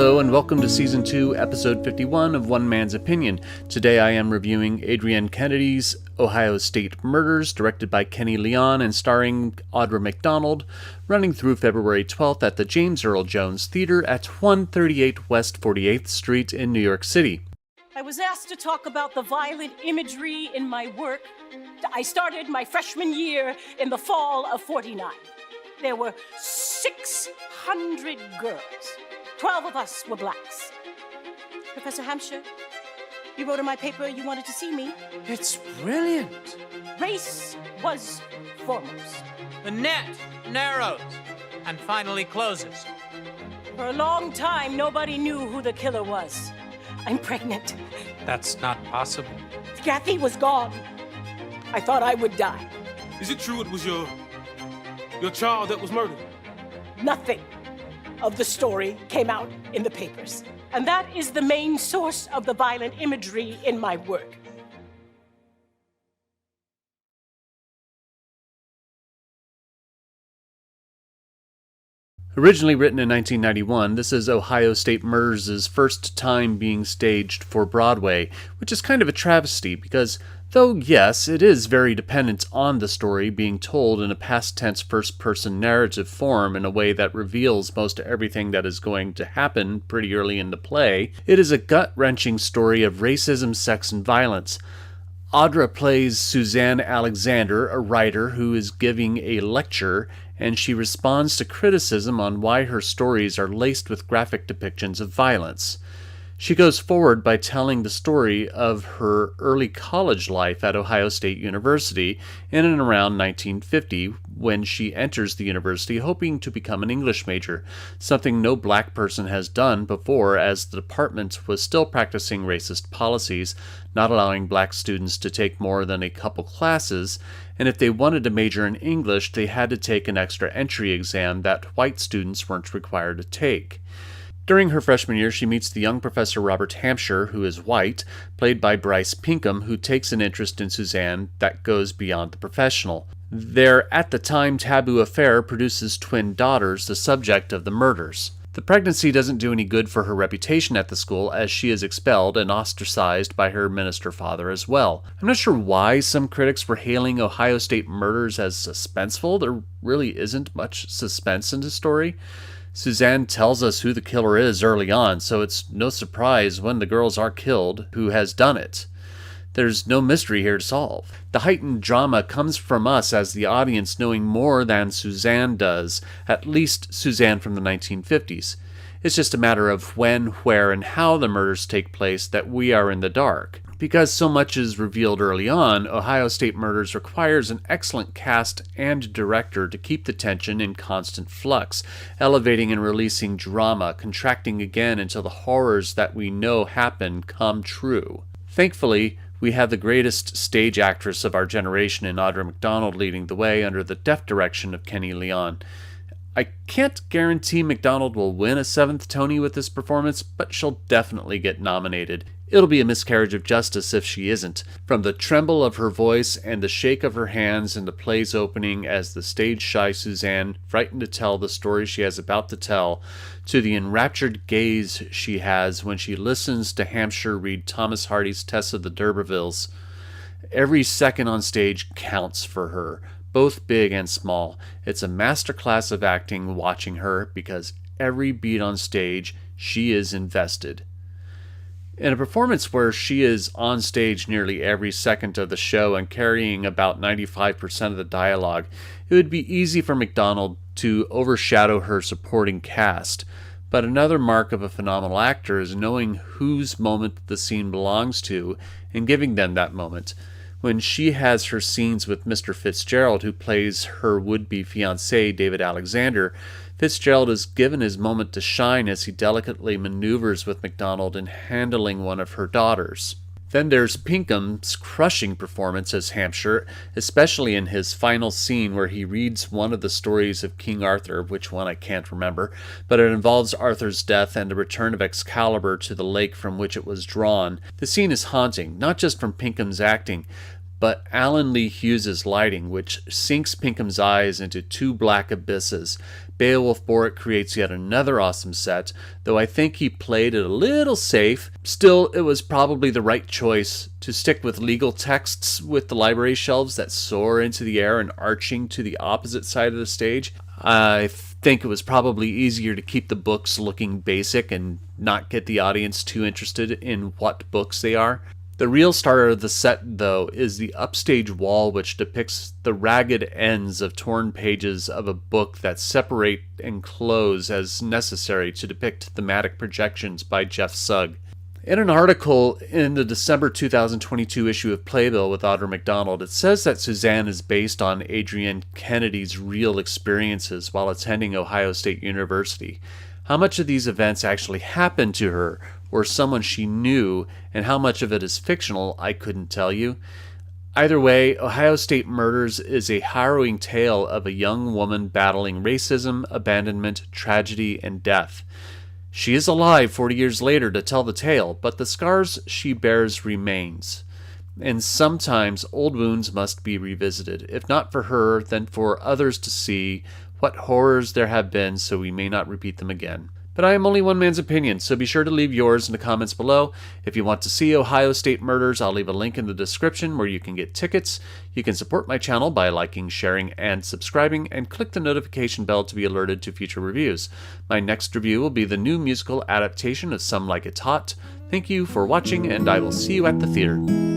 Hello and welcome to Season 2, Episode 51 of One Man's Opinion. Today I am reviewing Adrienne Kennedy's Ohio State Murders, directed by Kenny Leon and starring Audra McDonald, running through February 12th at the James Earl Jones Theater at 138 West 48th Street in New York City. I was asked to talk about the violent imagery in my work. I started my freshman year in the fall of '49. There were 600 girls. 12 of us were blacks. Professor Hampshire, you wrote in my paper you wanted to see me. It's brilliant. Race was foremost. The net narrows and finally closes. For a long time, nobody knew who the killer was. I'm pregnant. That's not possible. Kathy was gone. I thought I would die. Is it true it was your child that was murdered? Nothing of the story came out in the papers. And that is the main source of the violent imagery in my work. Originally written in 1991, this is Ohio State Murders' first time being staged for Broadway, which is kind of a travesty because, though yes, it is very dependent on the story being told in a past tense first-person narrative form in a way that reveals most everything that is going to happen pretty early in the play, it is a gut-wrenching story of racism, sex, and violence. Audra plays Suzanne Alexander, a writer who is giving a lecture, and she responds to criticism on why her stories are laced with graphic depictions of violence. She goes forward by telling the story of her early college life at Ohio State University in and around 1950 when she enters the university hoping to become an English major, something no black person has done before as the department was still practicing racist policies, not allowing black students to take more than a couple classes, and if they wanted to major in English, they had to take an extra entry exam that white students weren't required to take. During her freshman year, she meets the young Professor Robert Hampshire, who is white, played by Bryce Pinkham, who takes an interest in Suzanne that goes beyond the professional. Their at-the-time taboo affair produces twin daughters, the subject of the murders. The pregnancy doesn't do any good for her reputation at the school, as she is expelled and ostracized by her minister father as well. I'm not sure why some critics were hailing Ohio State Murders as suspenseful. There really isn't much suspense in the story. Suzanne tells us who the killer is early on, so it's no surprise when the girls are killed who has done it. There's no mystery here to solve. The heightened drama comes from us as the audience knowing more than Suzanne does, at least Suzanne from the 1950s. It's just a matter of when, where, and how the murders take place that we are in the dark. Because so much is revealed early on, Ohio State Murders requires an excellent cast and director to keep the tension in constant flux, elevating and releasing drama, contracting again until the horrors that we know happen come true. Thankfully, we have the greatest stage actress of our generation in Audra McDonald leading the way under the deft direction of Kenny Leon. I can't guarantee McDonald will win a 7th Tony with this performance, but she'll definitely get nominated. It'll be a miscarriage of justice if she isn't. From the tremble of her voice and the shake of her hands in the play's opening as the stage-shy Suzanne, frightened to tell the story she is about to tell, to the enraptured gaze she has when she listens to Hampshire read Thomas Hardy's Tess of the D'Urbervilles. Every second on stage counts for her, both big and small. It's a masterclass of acting watching her because every beat on stage she is invested. In a performance where she is on stage nearly every second of the show and carrying about 95% of the dialogue, it would be easy for McDonald to overshadow her supporting cast. But another mark of a phenomenal actor is knowing whose moment the scene belongs to and giving them that moment. When she has her scenes with Mr. Fitzgerald, who plays her would-be fiancé, David Alexander, Fitzgerald is given his moment to shine as he delicately maneuvers with McDonald in handling one of her daughters. Then there's Pinkham's crushing performance as Hampshire, especially in his final scene where he reads one of the stories of King Arthur, which one I can't remember, but it involves Arthur's death and the return of Excalibur to the lake from which it was drawn. The scene is haunting, not just from Pinkham's acting, but Alan Lee Hughes' lighting, which sinks Pinkham's eyes into two black abysses, Beowulf Boritt creates yet another awesome set, though I think he played it a little safe. Still, it was probably the right choice to stick with legal texts with the library shelves that soar into the air and arching to the opposite side of the stage. I think it was probably easier to keep the books looking basic and not get the audience too interested in what books they are. The real star of the set, though, is the upstage wall, which depicts the ragged ends of torn pages of a book that separate and close as necessary to depict thematic projections by Jeff Sugg. In an article in the December 2022 issue of Playbill with Audra McDonald, it says that Suzanne is based on Adrienne Kennedy's real experiences while attending Ohio State University. How much of these events actually happened to her or someone she knew, and how much of it is fictional, I couldn't tell you. Either way, Ohio State Murders is a harrowing tale of a young woman battling racism, abandonment, tragedy, and death. She is alive 40 years later to tell the tale, but the scars she bears remains. And sometimes old wounds must be revisited, if not for her, then for others to see what horrors there have been so we may not repeat them again. But I am only one man's opinion, so be sure to leave yours in the comments below. If you want to see Ohio State Murders, I'll leave a link in the description where you can get tickets. You can support my channel by liking, sharing, and subscribing, and click the notification bell to be alerted to future reviews. My next review will be the new musical adaptation of Some Like It Hot. Thank you for watching, and I will see you at the theater.